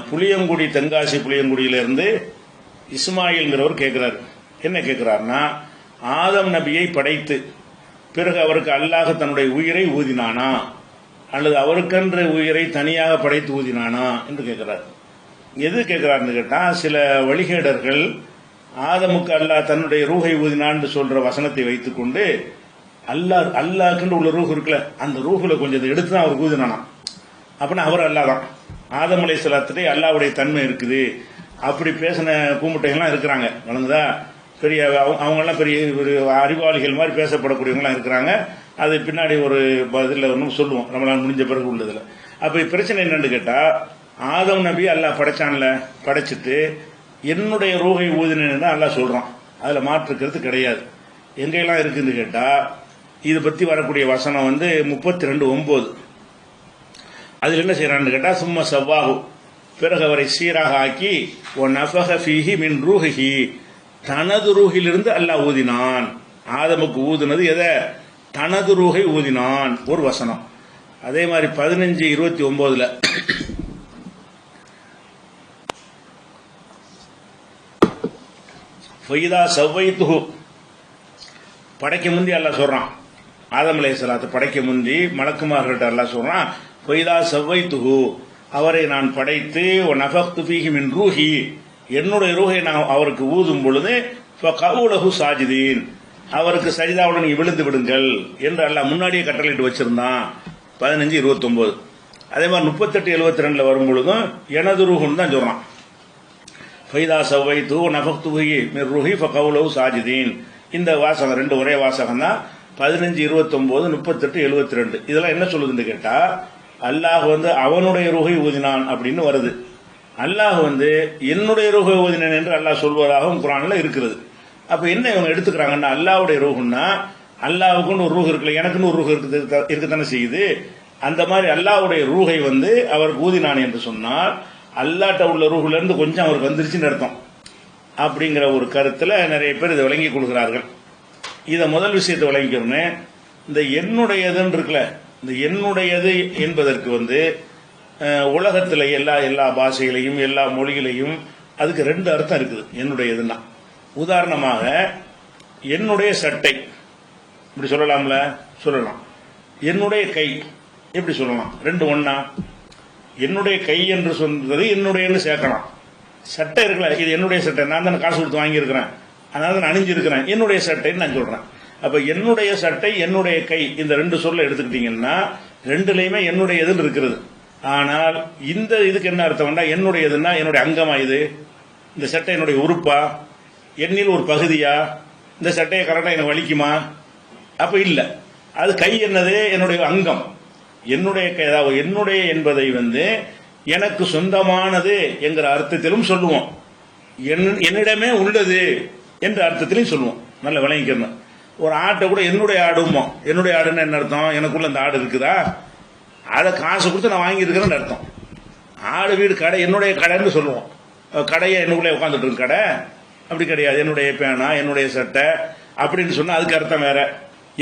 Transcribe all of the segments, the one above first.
புளியங்குடி தென்காசி புளியங்குடியிலிருந்து இஸ்மாயில்ங்கிறவர் கேட்கிறார். என்ன கேட்கிறார்னா, ஆதம் நபியை படைத்து பிறகு அவருக்கு அல்லாஹ் தன்னுடைய உயிரை ஊதினானா அல்லது அவருக்கென்ற உயிரை தனியாக படைத்து ஊதினானா என்று கேட்கிறார். எது கேட்கிறார்னு கேட்டால், சில வழிகேடர்கள் ஆதமுக்கு அல்லாஹ் தன்னுடைய ரூஹை ஊதினான்னு சொல்ற வசனத்தை வைத்துக்கொண்டு அல்லாஹ்க்குன்னு உள்ள ரூஹ் இருக்குல்ல, அந்த ரூஹுல கொஞ்சம் எடுத்து தான் அவர் ஊதினானா. அப்படின்னா அவர் அல்லாஹ் தான். ஆதம் அலைஹிஸ்ஸலாத்துடைய அல்லாஹ்வுடைய தன்மை இருக்குது. அப்படி பேசின கூமுட்டைகள்லாம் இருக்கிறாங்க. வழங்குதா? பெரிய அவங்கெல்லாம் பெரிய ஒரு அறிவாளிகள் மாதிரி பேசப்படக்கூடியவங்களாம் இருக்கிறாங்க. அது பின்னாடி ஒரு பதில் ஒன்றும் சொல்லுவோம், ரமலான் முடிஞ்ச பிறகு உள்ளதில். அப்போ பிரச்சனை என்னன்னு கேட்டால், ஆதம் நபி அல்லாஹ் படைச்சான்ல, படைச்சிட்டு என்னுடைய ரூஹை ஊதினேன்னு அல்லாஹ் சொல்கிறான். அதில் மாற்றுக்கிறது கிடையாது. எங்கெல்லாம் இருக்குன்னு கேட்டால், இது பற்றி வரக்கூடிய வசனம் 32:9. அதில் என்ன செய்யறான்னு கேட்டால், சும்மா சவ்வாஹு, பிறகு அவரை சீராக ஆக்கி நஃபஹ ஃபீஹி மின் ரூஹிஹி, தனது ரூஹிலிருந்து அல்லாஹ் ஊதினான். ஆதமுக்கு ஊதினது எதை? தனது ரூஹை ஊதினான். ஒரு வசனம். அதே மாதிரி 15:29 ஃபைதா சவ்வைத்துஹு, படைக்க முந்தி அல்லாஹ் சொல்றான். ஆதம் அலைஹிஸ்ஸலாத்தை படைக்க முந்தி மலக்குமார்கள்ட்ட அல்லாஹ் சொல்றான், ஃபைதா சவ்வைத்துஹு, அவரை நான் படைத்து நஃபக்து ஃபீஹி மின் ரூஹி, என்னுடைய ரூஹை நான் அவருக்கு ஊதும் பொழுது ஃபகவுலஹு சாஜிதீன், அவருக்கு சரிதாவுடன் நீங்க விழுந்து விடுங்கள் என்று அல்லாஹ் முன்னாடியே கட்டளையிட்டு வச்சிருந்தான். 15:29. அதே மாதிரி 38:72 வரும் பொழுதும் எனது ரூஹுன்னு தான் சொல்றான். ஃபைதா சவ்வைத்து நஃபக்து ஃபீஹி மின் ரூஹி ஃபகவுலஹு சாஜிதீன். இந்த வாசகம் ரெண்டு ஒரே வாசகம் தான். 15:29, 38:72. இதெல்லாம் என்ன சொல்லுதுன்னு கேட்டா, அல்லாஹ் அவனுடைய ரூஹை ஊதினான் அப்படின்னு வருது. அல்லாஹ் என்னுடைய ரூஹை ஊதினான் என்று அல்லாஹ் சொல்வதாகவும் குர்ஆன்ல இருக்கிறது. அப்ப என்ன இவங்க எடுத்துக்கிறாங்கன்னா, அல்லாஹ்வுடைய ரூஹுன்னா அல்லாஹ்வுக்குன்னு ஒரு ரூஹ் இருக்குல்ல, எனக்குன்னு ஒரு ரூஹ் இருக்கத்தானே செய்யுது. அந்த மாதிரி அல்லாஹ்வுடைய ரூஹை அவருக்கு ஊதினான் என்று சொன்னால், அல்லாஹ்ட்ட உள்ள ரூஹுல இருந்து கொஞ்சம் அவருக்கு வந்துருச்சுன்னு அர்த்தம். அப்படிங்கிற ஒரு கருத்துல நிறைய பேர் இதை விளங்கி கொள்கிறார்கள். இதை முதல் விஷயத்தை விளங்கிக்கிறோன்னு, இந்த என்னுடையதுன்னு இருக்குல்ல, இந்த என்னுடையது என்பதற்கு உலகத்தில் எல்லா பாஷைகளையும் எல்லா மொழிகளையும் அதுக்கு ரெண்டு அர்த்தம் இருக்குது. என்னுடையதுன்னா, உதாரணமாக என்னுடைய சட்டை இப்படி சொல்லலாம்ல, சொல்லலாம். என்னுடைய கை எப்படி சொல்லலாம்? ரெண்டு ஒண்ணா? என்னுடைய கை என்று சொல்றது என்னுடையன்னு சேர்க்கலாம். சட்டை இருக்குல்ல, இது என்னுடைய சட்டை, நான் தான் காசு கொடுத்து வாங்கியிருக்கிறேன், அதனால நான் அணிஞ்சிருக்கிறேன், என்னுடைய சட்டைன்னு நான் சொல்றேன். அப்ப என்னுடைய சட்டை என்னுடைய கை இந்த ரெண்டு சொல்ல எடுத்துக்கிட்டீங்கன்னா ரெண்டுலையுமே என்னுடையதுன்னு இருக்கிறது. ஆனால் இந்த இதுக்கு என்ன அர்த்தம்னா, என்னுடையதுன்னா என்னுடைய அங்கமா, இது இந்த சட்டை என்னுடைய உறுப்பா, எண்ணில் ஒரு பகுதியா, இந்த சட்டையை கரெக்டா எனக்கு வலிக்குமா? அப்ப இல்ல, அது கை என்னது? என்னுடைய அங்கம். என்னுடைய கை, அதாவது என்னுடைய என்பதை எனக்கு சொந்தமானது என்கிற அர்த்தத்திலும் சொல்லுவோம், என்னிடமே உள்ளது என்ற அர்த்தத்திலையும் சொல்லுவோம். நல்ல விளங்கிக்கணும். ஒரு ஆட்டை கூட என்னுடைய ஆடுமோ. என்னுடைய ஆடுன்னு என்ன அர்த்தம்? எனக்குள்ள அந்த ஆடு இருக்குதா, அதை காசு கொடுத்து நான் வாங்கியிருக்கிறேன்னு அர்த்தம். ஆடு வீடு கடை என்னுடைய கடைன்னு சொல்லுவோம். கடையை என்னுள்ளே உட்காந்துட்டு இருக்கு கடை, அப்படி கிடையாது. என்னுடைய பேனா, என்னுடைய சட்டை அப்படின்னு சொன்னா அதுக்கு அர்த்தம் வேற.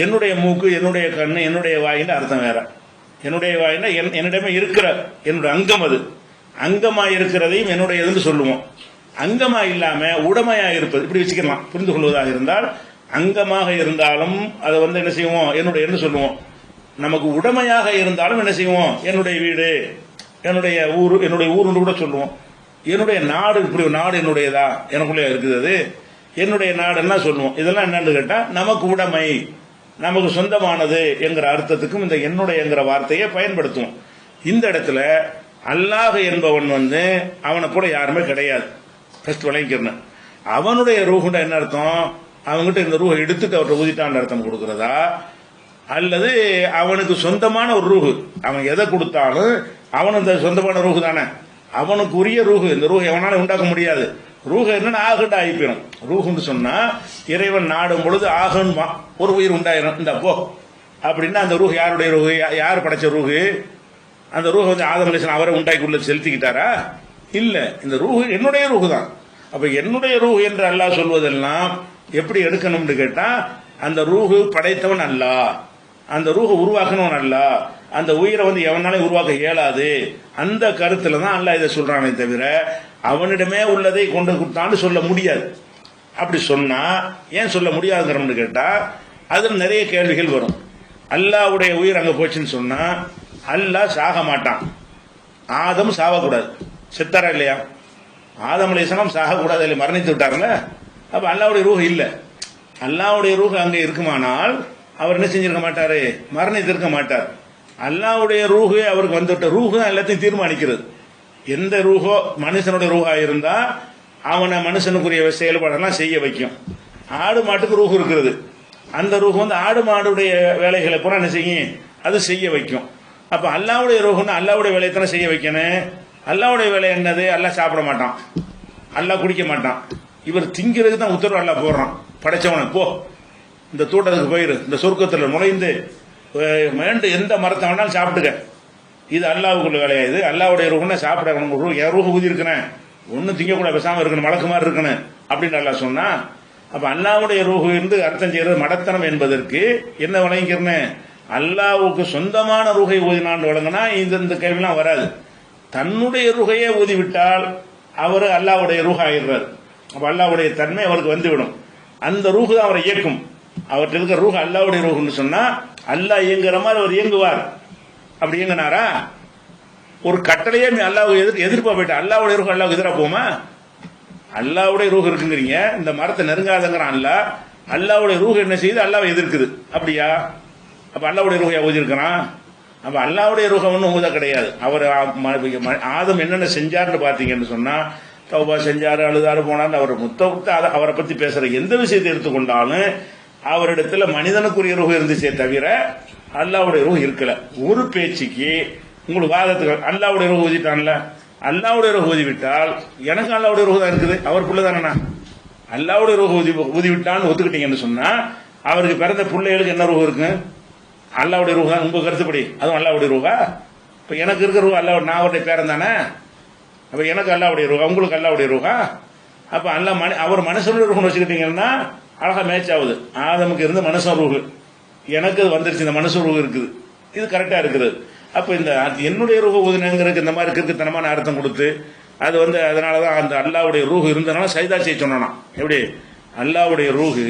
என்னுடைய மூக்கு, என்னுடைய கண்ணு, என்னுடைய வாயின்னு அர்த்தம் வேற. என்னுடைய வாயின்னா என்னிடமே இருக்கிற என்னுடைய அங்கம், அது அங்கமா இருக்கிறதையும் என்னுடையதுன்னு சொல்லுவோம். அங்கமா இல்லாம உடமையா இருப்பது இப்படி வச்சுக்கலாம். புரிந்து கொள்வதாக இருந்தால், அங்கமாக இருந்தாலும் அதை என்ன செய்வோம்? என்னுடைய சொல்லுவோம். நமக்கு உடமையாக இருந்தாலும் என்ன செய்வோம்? என்னுடைய வீடு, என்னுடைய ஊர், என்னுடைய ஊருன்னு கூட சொல்லுவோம். என்னுடைய நாடு, இப்படி ஒரு நாடு என்னுடையதா, எனக்குள்ளே இருக்குது, அது என்னுடைய நாடுன்னா சொல்லுவோம். இதெல்லாம் என்னன்னு கேட்டா, நமக்கு உடைமை, நமக்கு சொந்தமானது என்கிற அர்த்தத்துக்கும் இந்த என்னுடையங்கிற வார்த்தையை பயன்படுத்துவோம். இந்த இடத்துல அல்லாஹ் என்பவன் அவனை கூட யாருமே கிடையாது. ஃபர்ஸ்ட் விளங்கிக்கிறேன். அவனுடைய ரூஹுண்டா என்ன அர்த்தம்? அவங்ககிட்ட இந்த ரூஹை எடுத்துட்டு அவர்கிட்ட ஊதிட்டான்னு அர்த்தம் கொடுக்கிறதா, அல்லது அவனுக்கு சொந்தமான ஒரு ரூஹு, அவன் எதை கொடுத்தாலும் அவனுக்கு சொந்தமான ரூஹு தானே, அவனுக்கு உரிய ரூஹு. இந்த ரூஹ் எவனால உண்டாக்க முடியாது. ரூஹ் என்னன்னு ஆகட்டு ஆகிப்பிடும். ரூஹுன்னு சொன்னா இறைவன் நாடும் பொழுது ஆகணுமா, ஒரு உயிர் உண்டாயிரும், இந்த போ அப்படின்னா அந்த ரூஹ் யாருடைய ரூஹு? யார் படைச்ச ரூஹு? அந்த ரூஹ் ஆதம் அலைஹிஸ்ஸலாம் அவரை உண்டாக்கி செலுத்திக்கிட்டாரா? இல்ல, இந்த ரூஹ் என்னுடைய ரூஹு தான். அப்ப என்னுடைய ரூஹ் என்று அல்லாஹ் சொல்வதெல்லாம் எப்படி எடுக்கணும்னு கேட்டா, அந்த ரூஹு படைத்தவன் அல்லாஹ், அந்த ரூஹை உருவாக்கணும் அல்லாஹ், அந்த உயிரை வந்து எவனாலே உருவாக்க இயலாது. அந்த கருத்துல தான் அல்லாஹ் இதை சொல்றானே தவிர அவனிடமே உள்ளதை கொண்டு கொடுத்தான்னு சொல்ல முடியாது. அப்படி சொன்னா ஏன் சொல்ல முடியாதுங்கிறோம்னு கேட்டா அதுல நிறைய கேள்விகள் வரும். அல்லாஹ்வுடைய உயிர் அங்க போச்சுன்னு சொன்னா அல்லாஹ் சாக மாட்டான், ஆதம் சாகக்கூடாது. செத்தாரா இல்லையா? ஆதம் அலைஹிஸ்ஸலாம் சாகக்கூடாது, இல்லை மரணித்து விட்டார்ல. அப்ப அல்லாஹ்வுடைய ரூஹ் இல்லை. அல்லாஹ்வுடைய ரூஹ் அங்கே இருக்குமானால் அவர் என்ன செஞ்சிருக்க மாட்டாரு? மரணித்திருக்க மாட்டார். அல்லாஹ்வுடைய ரூஹு அவருக்கு வந்துவிட்ட ரூஹு எல்லாத்தையும் தீர்மானிக்கிறது. எந்த ரூஹோ மனுஷனுடைய ரூஹா இருந்தா அவனை மனுஷனுக்குரிய செயல்பாடெல்லாம் செய்ய வைக்கும். ஆடு மாட்டுக்கு ரூஹ் இருக்கிறது. அந்த ரூஹ் வந்து ஆடு மாடுடைய வேலைகளை பூரா என்ன செய்யும்? அது செய்ய வைக்கும். அப்ப அல்லாஹ்வுடைய ரூஹ்னு அல்லாஹ்வுடைய வேலையை தானே செய்ய வைக்கணும். அல்லாஹ்வுடைய வேலை என்னது? அல்லாஹ் சாப்பிட மாட்டான், அல்லாஹ் குடிக்க மாட்டான். இவர் திங்கிறதுக்கு தான் உத்தரவு அல்லாஹ் போடுறான். படைச்சவனை போ இந்த தோட்டத்துக்கு போயிரு, இந்த சொர்க்கத்தில் நுழைந்து மீண்டு எந்த மரத்தை வேணாலும் சாப்பிட்டுக்க. இது அல்லாஹ்வுக்குள்ள வேலையா? இது அல்லாஹ்வுடைய ரூஹ்னா சாப்பிட என் ரூஹ் ஊதி இருக்கணும், ஒன்னும் திங்கக்கூடாது, பேசாம இருக்கணும், மலக்கு மாதிரி இருக்கணும் அப்படின்னு அல்லாஹ் சொன்னா. அப்ப அல்லாஹ்வுடைய ரூஹ் இருந்து அர்த்தம் செய்யறது மடத்தனம் என்பதற்கு என்ன வழங்கிக்கிறேன்னு அல்லாஹ்வுக்கு சொந்தமான ரூஹை ஊதினான்னு வழங்கினா இந்த கேள்விலாம் வராது. தன்னுடைய ரூஹையே ஊதிவிட்டால் அவர் அல்லாஹ்வுடைய ரூஹ் ஆயிடுறாரு. அப்ப அல்லாஹ்வுடைய தன்மை அவருக்கு வந்துவிடும். அந்த ரூஹ் தான் அவரை இயக்கும். அவர்கிட்ட இருக்கிற ரூஹ் அல்லாஹ்வுடைய ரூஹ்னு சொன்னா அல்லாஹ் இயங்குற மாதிரி அவர் இயங்குவார். அப்படி இயங்கினாரா? ஒரு கட்டளையே அல்லாஹ் எதிர்ப்பா போயிட்டா அல்லாஹ்வுடைய ரூஹ் அல்லாஹ்வுக்கு எதிராக போமா? அல்லாஹ்வுடைய ரூஹ் இருக்குங்கிறீங்க, இந்த மரத்தை நெருங்காதங்கிறான் அல்லாஹ். அல்லாஹ்வுடைய ரூஹ் என்ன செய்யுது? அல்லாஹ்வை எதிர்க்குது. அப்படியா? அப்ப அல்லாஹ்வுடைய ரூஹை ஊதிருக்கிறான். அப்ப அல்லாஹ்வுடைய ரூஹை ஒன்றும் ஊத கிடையாது. அவர் ஆதம் என்னென்ன செஞ்சார்னு பாத்தீங்கன்னு சொன்னா தௌபா செஞ்சாரு, அழுதாரு, போனான்னு அவர் அவரை பத்தி பேசுற எந்த விஷயத்தை எடுத்துக்கொண்டாலும் அவரிடத்துல மனிதனுக்குரிய ரூஹ் இருந்துச்சே தவிர அல்லாஹ்வுடைய ரூஹ் இருக்கல. ஒரு பேச்சுக்கு உங்களுக்கு வாதத்துக்கு அல்லாஹ்வுடைய ரூஹ் ஊதிட்டான்ல, அல்லாஹ்வுடைய ரூஹ் ஊதிவிட்டால் எனக்கு அல்லாஹ்வுடைய ரூஹ் தான் இருக்குது, அவருக்குள்ள தானே அல்லாஹ்வுடைய ரூஹ் ஊதிவிட்டான்னு ஒத்துக்கிட்டீங்கன்னு சொன்னா அவருக்கு பிறந்த பிள்ளைகளுக்கு என்ன ரூஹ் இருக்கு? அல்லாஹ்வுடைய ரூஹ் தான். உங்க கருத்துப்படி அதுவும் அல்லாஹ்வுடைய ரூஹா? இப்ப எனக்கு இருக்கிற ரூஹ் அல்லாஹ், நான் அவருடைய பேரன் தானே. அப்ப எனக்கு அல்லாஹ்வுடைய ரூஹா, உங்களுக்கு அல்லாஹ்வுடைய ரூஹா? அப்ப அல்லாஹ் அவர் மனுஷனுடைய ரூஹ்னு வச்சுக்கிட்டீங்கன்னா அழகா மேட்ச் ஆகுது. ஆதமுக்கு இருந்து மனுஷன் ரூஹு, எனக்கு வந்துருச்சு, இந்த மனுஷன் ரூஹ் இருக்குது, இது கரெக்டா இருக்குது. அப்ப இந்த என்னுடைய ரூஹ ஊதினங்கிறதுக்கு இந்த மாதிரி கிறுக்குத்தனமான அர்த்தம் கொடுத்து அது வந்து அதனாலதான் அந்த அல்லாஹ்வுடைய ரூஹ் இருந்தனால சஜிதா செய்ய சொன்னானா. எப்படி? அல்லாஹ்வுடைய ரூஹு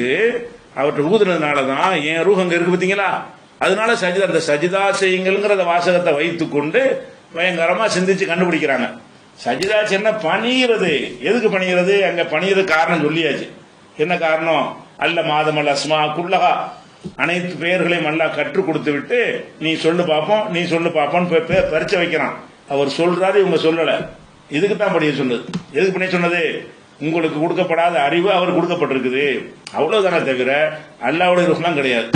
அவர்கிட்ட ஊதுனதுனாலதான் என் ரூஹ் அங்க இருக்கு பார்த்தீங்களா, அதனால சஜிதா, அந்த சஜிதா செய்யுங்கிற வாசகத்தை வைத்துக் கொண்டு பயங்கரமா சிந்திச்சு கண்டுபிடிக்கிறாங்க. சஜிதா என்ன பணிகிறது? எதுக்கு பணிகிறது? அங்க பணிகிறது காரணம் சொல்லியாச்சு. என்ன காரணம்? அல்ல மாதம் அல்ல அஸ்மா குல்லகா, அனைத்து பெயர்களையும் அல்லாஹ் கற்றுக் கொடுத்து விட்டு நீ சொல்லு பாப்போம், நீ சொல்லு பாப்போன்னு பரிச்சை வைக்கிறான். அவர் சொல்றாரு, இவங்க சொல்லல. இதுக்கு தான் படிய சொன்னது. எதுக்கு பண்ணி சொன்னது? உங்களுக்கு கொடுக்கப்படாத அறிவு அவருக்கு கொடுக்கப்பட்டிருக்குது, அவ்வளவுதானே தவிர அல்லாஹ்வுடைய ரூஹ்லாம் கிடையாது.